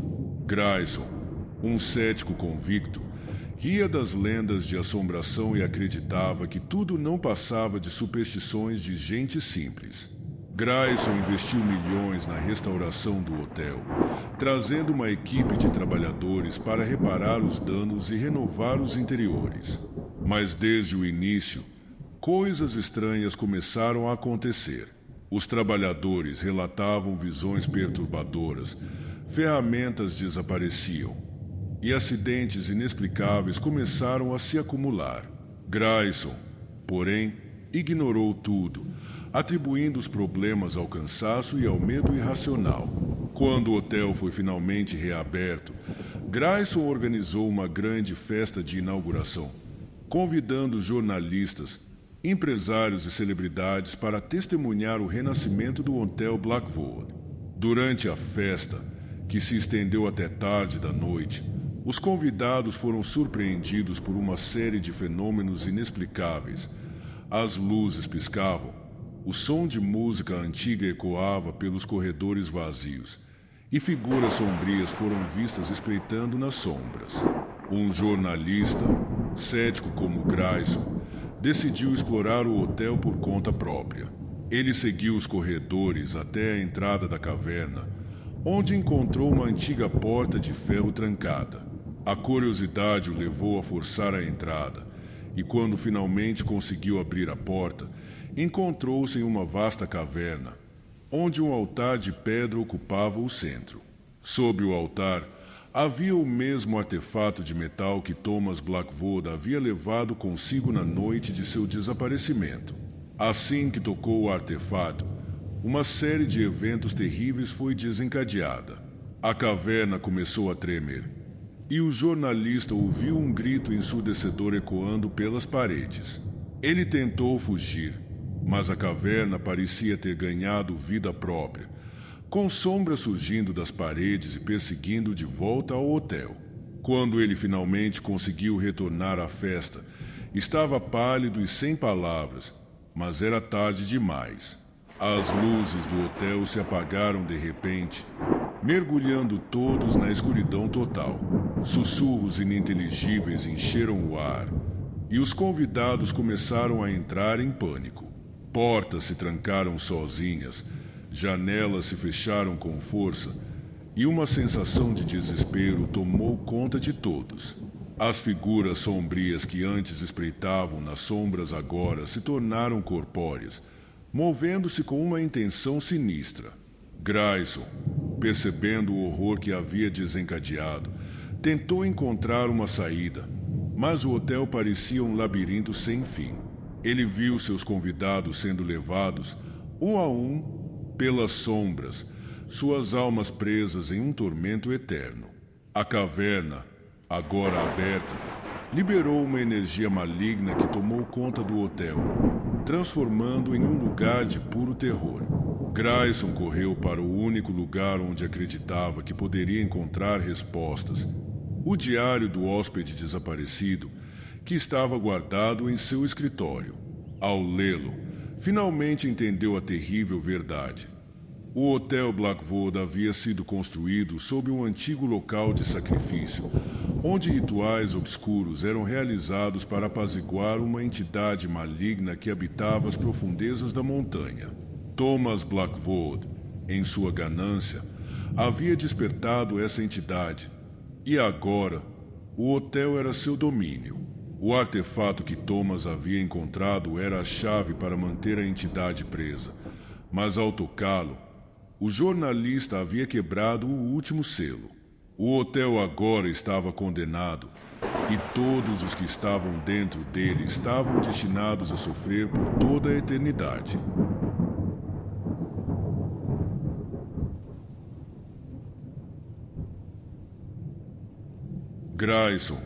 Grayson, um cético convicto, ria das lendas de assombração e acreditava que tudo não passava de superstições de gente simples. Grayson investiu milhões na restauração do hotel, trazendo uma equipe de trabalhadores para reparar os danos e renovar os interiores. Mas desde o início, coisas estranhas começaram a acontecer. Os trabalhadores relatavam visões perturbadoras, ferramentas desapareciam e acidentes inexplicáveis começaram a se acumular. Grayson, porém, ignorou tudo, atribuindo os problemas ao cansaço e ao medo irracional. Quando o hotel foi finalmente reaberto, Grayson organizou uma grande festa de inauguração, convidando jornalistas, empresários e celebridades para testemunhar o renascimento do Hotel Blackwood. Durante a festa, que se estendeu até tarde da noite, os convidados foram surpreendidos por uma série de fenômenos inexplicáveis. As luzes piscavam, o som de música antiga ecoava pelos corredores vazios, e figuras sombrias foram vistas espreitando nas sombras. Um jornalista, cético como Grayson, decidiu explorar o hotel por conta própria. Ele seguiu os corredores até a entrada da caverna, onde encontrou uma antiga porta de ferro trancada. A curiosidade o levou a forçar a entrada, e quando finalmente conseguiu abrir a porta, encontrou-se em uma vasta caverna, onde um altar de pedra ocupava o centro. Sob o altar, havia o mesmo artefato de metal que Thomas Blackwood havia levado consigo na noite de seu desaparecimento. Assim que tocou o artefato, uma série de eventos terríveis foi desencadeada. A caverna começou a tremer, e o jornalista ouviu um grito ensurdecedor ecoando pelas paredes. Ele tentou fugir, mas a caverna parecia ter ganhado vida própria, com sombras surgindo das paredes e perseguindo de volta ao hotel. Quando ele finalmente conseguiu retornar à festa, estava pálido e sem palavras, mas era tarde demais. As luzes do hotel se apagaram de repente, mergulhando todos na escuridão total. Sussurros ininteligíveis encheram o ar, e os convidados começaram a entrar em pânico. Portas se trancaram sozinhas, janelas se fecharam com força, e uma sensação de desespero tomou conta de todos. As figuras sombrias que antes espreitavam nas sombras agora se tornaram corpóreas, movendo-se com uma intenção sinistra. Grayson, percebendo o horror que havia desencadeado, tentou encontrar uma saída, mas o hotel parecia um labirinto sem fim. Ele viu seus convidados sendo levados, um a um, pelas sombras, suas almas presas em um tormento eterno. A caverna, agora aberta, liberou uma energia maligna que tomou conta do hotel, transformando em um lugar de puro terror. Grayson correu para o único lugar onde acreditava que poderia encontrar respostas: o diário do hóspede desaparecido, que estava guardado em seu escritório. Ao lê-lo, finalmente entendeu a terrível verdade. O Hotel Blackwood havia sido construído sob um antigo local de sacrifício, onde rituais obscuros eram realizados para apaziguar uma entidade maligna que habitava as profundezas da montanha. Thomas Blackwood, em sua ganância, havia despertado essa entidade, e agora o hotel era seu domínio. O artefato que Thomas havia encontrado era a chave para manter a entidade presa, mas ao tocá-lo, o jornalista havia quebrado o último selo. O hotel agora estava condenado, e todos os que estavam dentro dele estavam destinados a sofrer por toda a eternidade. Grayson,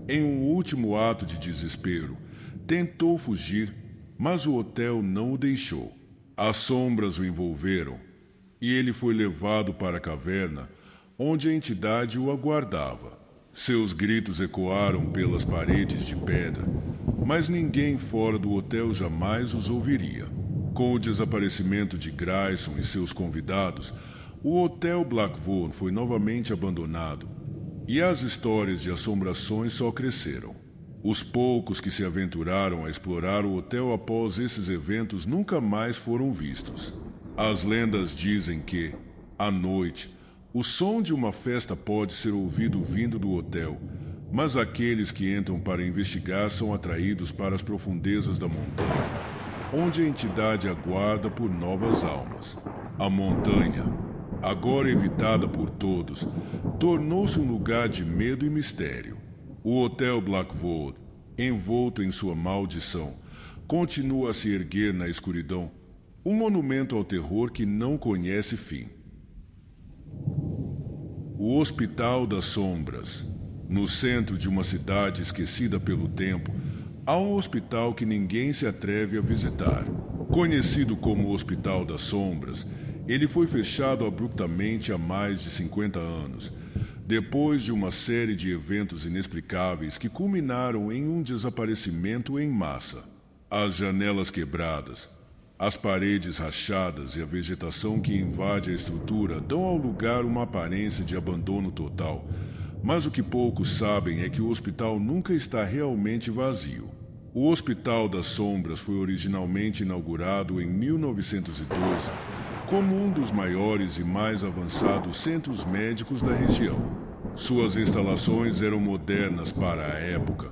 em um último ato de desespero, tentou fugir, mas o hotel não o deixou. As sombras o envolveram, e ele foi levado para a caverna, onde a entidade o aguardava. Seus gritos ecoaram pelas paredes de pedra, mas ninguém fora do hotel jamais os ouviria. Com o desaparecimento de Grayson e seus convidados, o Hotel Blackwood foi novamente abandonado, e as histórias de assombrações só cresceram. Os poucos que se aventuraram a explorar o hotel após esses eventos nunca mais foram vistos. As lendas dizem que, à noite, o som de uma festa pode ser ouvido vindo do hotel, mas aqueles que entram para investigar são atraídos para as profundezas da montanha, onde a entidade aguarda por novas almas. A montanha, agora evitada por todos, tornou-se um lugar de medo e mistério. O Hotel Blackwood, envolto em sua maldição, continua a se erguer na escuridão, um monumento ao terror que não conhece fim. O Hospital das Sombras. No centro de uma cidade esquecida pelo tempo, há um hospital que ninguém se atreve a visitar. Conhecido como Hospital das Sombras, ele foi fechado abruptamente há mais de 50 anos, depois de uma série de eventos inexplicáveis que culminaram em um desaparecimento em massa. As janelas quebradas, as paredes rachadas e a vegetação que invade a estrutura dão ao lugar uma aparência de abandono total. Mas o que poucos sabem é que o hospital nunca está realmente vazio. O Hospital das Sombras foi originalmente inaugurado em 1912 como um dos maiores e mais avançados centros médicos da região. Suas instalações eram modernas para a época,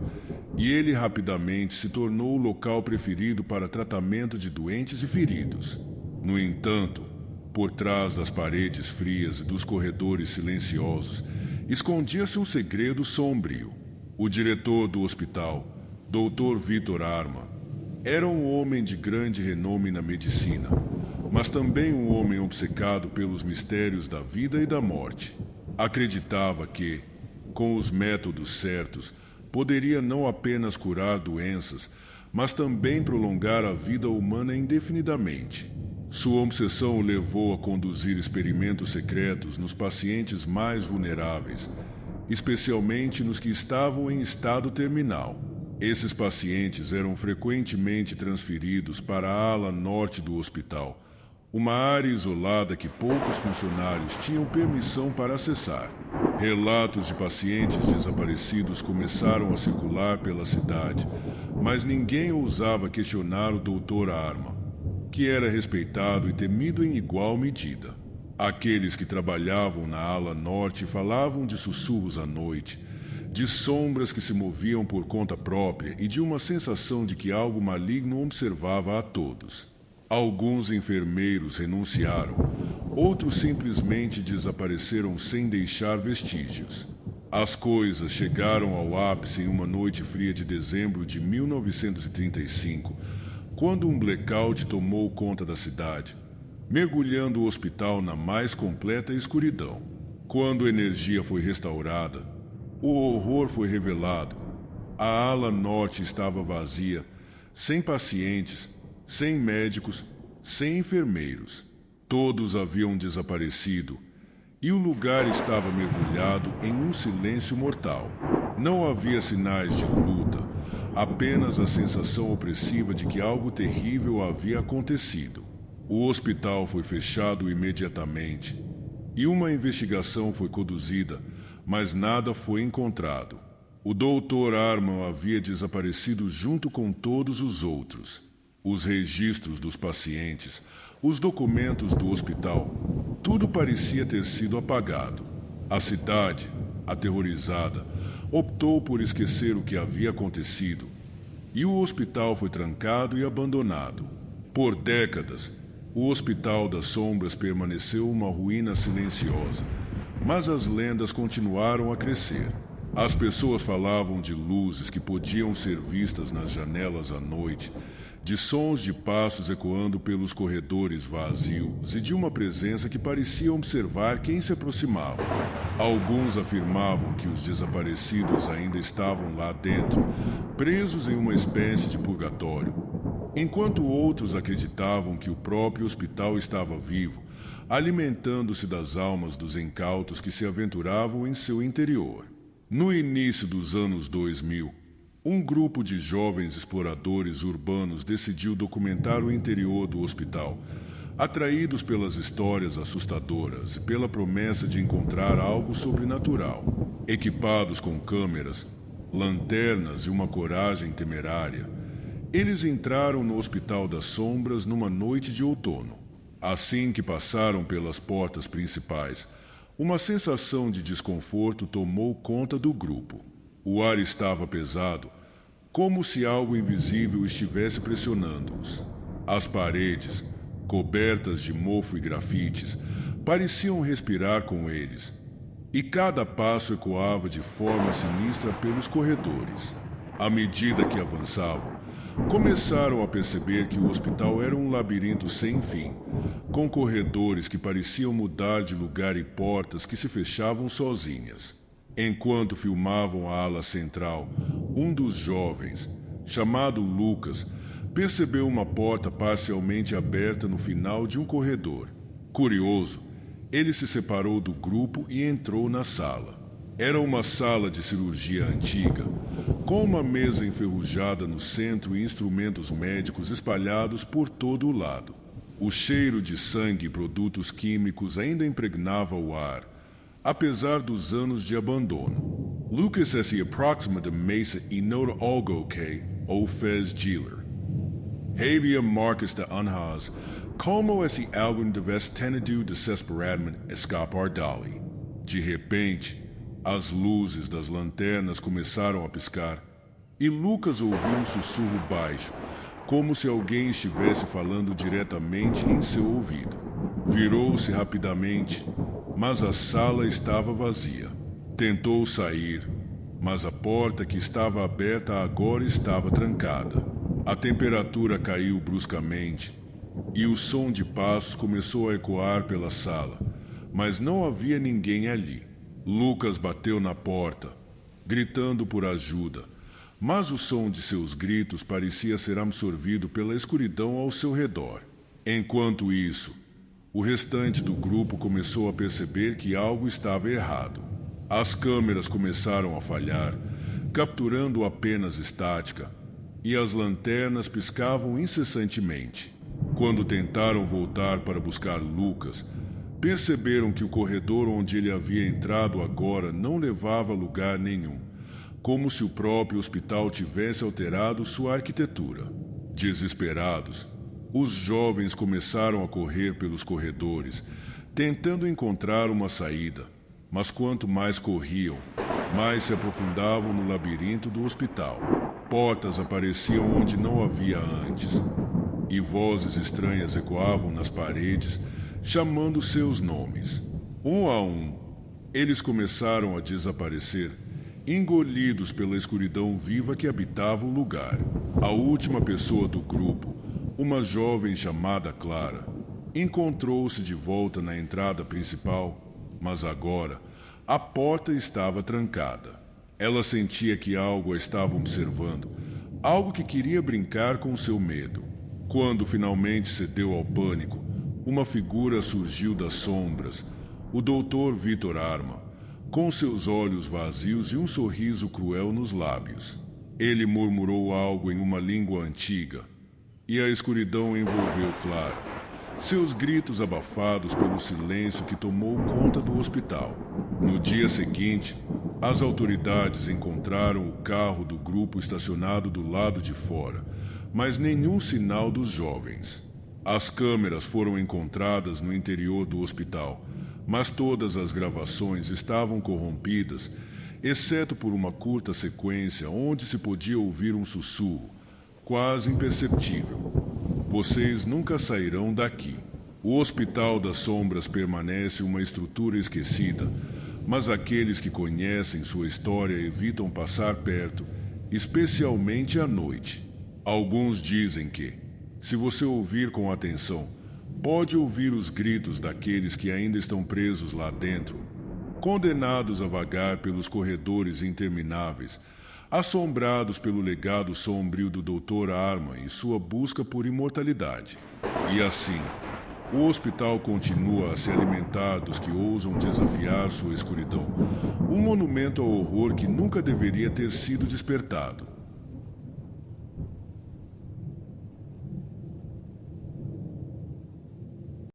e ele rapidamente se tornou o local preferido para tratamento de doentes e feridos. No entanto, por trás das paredes frias e dos corredores silenciosos, escondia-se um segredo sombrio. O diretor do hospital, Dr. Victor Arma, era um homem de grande renome na medicina, mas também um homem obcecado pelos mistérios da vida e da morte. Acreditava que, com os métodos certos, poderia não apenas curar doenças, mas também prolongar a vida humana indefinidamente. Sua obsessão o levou a conduzir experimentos secretos nos pacientes mais vulneráveis, especialmente nos que estavam em estado terminal. Esses pacientes eram frequentemente transferidos para a ala norte do hospital, uma área isolada que poucos funcionários tinham permissão para acessar. Relatos de pacientes desaparecidos começaram a circular pela cidade, mas ninguém ousava questionar o Dr. Arma, que era respeitado e temido em igual medida. Aqueles que trabalhavam na ala norte falavam de sussurros à noite, de sombras que se moviam por conta própria e de uma sensação de que algo maligno observava a todos. Alguns enfermeiros renunciaram, outros simplesmente desapareceram sem deixar vestígios. As coisas chegaram ao ápice em uma noite fria de dezembro de 1935, quando um blackout tomou conta da cidade, mergulhando o hospital na mais completa escuridão. Quando a energia foi restaurada, o horror foi revelado. A ala norte estava vazia, sem pacientes, sem médicos, sem enfermeiros. Todos haviam desaparecido, e o lugar estava mergulhado em um silêncio mortal. Não havia sinais de luta, apenas a sensação opressiva de que algo terrível havia acontecido. O hospital foi fechado imediatamente, e uma investigação foi conduzida, mas nada foi encontrado. O Dr. Arman havia desaparecido junto com todos os outros. Os registros dos pacientes, os documentos do hospital, tudo parecia ter sido apagado. A cidade, aterrorizada, optou por esquecer o que havia acontecido, e o hospital foi trancado e abandonado. Por décadas, o Hospital das Sombras permaneceu uma ruína silenciosa, mas as lendas continuaram a crescer. As pessoas falavam de luzes que podiam ser vistas nas janelas à noite, de sons de passos ecoando pelos corredores vazios e de uma presença que parecia observar quem se aproximava. Alguns afirmavam que os desaparecidos ainda estavam lá dentro, presos em uma espécie de purgatório, enquanto outros acreditavam que o próprio hospital estava vivo, alimentando-se das almas dos incautos que se aventuravam em seu interior. No início dos anos 2000, um grupo de jovens exploradores urbanos decidiu documentar o interior do hospital, atraídos pelas histórias assustadoras e pela promessa de encontrar algo sobrenatural. Equipados com câmeras, lanternas e uma coragem temerária, eles entraram no Hospital das Sombras numa noite de outono. Assim que passaram pelas portas principais, uma sensação de desconforto tomou conta do grupo. O ar estava pesado, como se algo invisível estivesse pressionando-os. As paredes, cobertas de mofo e grafites, pareciam respirar com eles, e cada passo ecoava de forma sinistra pelos corredores. À medida que avançavam, começaram a perceber que o hospital era um labirinto sem fim, com corredores que pareciam mudar de lugar e portas que se fechavam sozinhas. Enquanto filmavam a ala central, um dos jovens, chamado Lucas, percebeu uma porta parcialmente aberta no final de um corredor. Curioso, ele se separou do grupo e entrou na sala. Era uma sala de cirurgia antiga, com uma mesa enferrujada no centro e instrumentos médicos espalhados por todo o lado. O cheiro de sangue e produtos químicos ainda impregnava o ar, apesar dos anos de abandono. Lucas é se aproxima de mesa e nota algo que o fez girar. Havia marcas de anjas, como se alguém tivesse tentado desesperadamente escapar dali. De repente, as luzes das lanternas começaram a piscar e Lucas ouviu um sussurro baixo, como se alguém estivesse falando diretamente em seu ouvido. Virou-se rapidamente, mas a sala estava vazia. Tentou sair, mas a porta que estava aberta agora estava trancada. A temperatura caiu bruscamente e o som de passos começou a ecoar pela sala, mas não havia ninguém ali. Lucas bateu na porta, gritando por ajuda, mas o som de seus gritos parecia ser absorvido pela escuridão ao seu redor. Enquanto isso, o restante do grupo começou a perceber que algo estava errado. As câmeras começaram a falhar, capturando apenas estática, e as lanternas piscavam incessantemente. Quando tentaram voltar para buscar Lucas, perceberam que o corredor onde ele havia entrado agora não levava a lugar nenhum, como se o próprio hospital tivesse alterado sua arquitetura. Desesperados, os jovens começaram a correr pelos corredores, tentando encontrar uma saída, mas quanto mais corriam, mais se aprofundavam no labirinto do hospital. Portas apareciam onde não havia antes, e vozes estranhas ecoavam nas paredes, chamando seus nomes. Um a um, eles começaram a desaparecer, engolidos pela escuridão viva que habitava o lugar. A última pessoa do grupo, uma jovem chamada Clara, encontrou-se de volta na entrada principal, mas agora a porta estava trancada. Ela sentia que algo a estava observando, algo que queria brincar com seu medo. Quando finalmente cedeu ao pânico, uma figura surgiu das sombras, o Dr. Vitor Arma, com seus olhos vazios e um sorriso cruel nos lábios. Ele murmurou algo em uma língua antiga, e a escuridão envolveu Clara, seus gritos abafados pelo silêncio que tomou conta do hospital. No dia seguinte, as autoridades encontraram o carro do grupo estacionado do lado de fora, mas nenhum sinal dos jovens. As câmeras foram encontradas no interior do hospital, mas todas as gravações estavam corrompidas, exceto por uma curta sequência onde se podia ouvir um sussurro, quase imperceptível. Vocês nunca sairão daqui. O Hospital das Sombras permanece uma estrutura esquecida, mas aqueles que conhecem sua história evitam passar perto, especialmente à noite. Alguns dizem que, se você ouvir com atenção, pode ouvir os gritos daqueles que ainda estão presos lá dentro, condenados a vagar pelos corredores intermináveis, assombrados pelo legado sombrio do Dr. Arma e sua busca por imortalidade. E assim, o hospital continua a se alimentar dos que ousam desafiar sua escuridão, um monumento ao horror que nunca deveria ter sido despertado.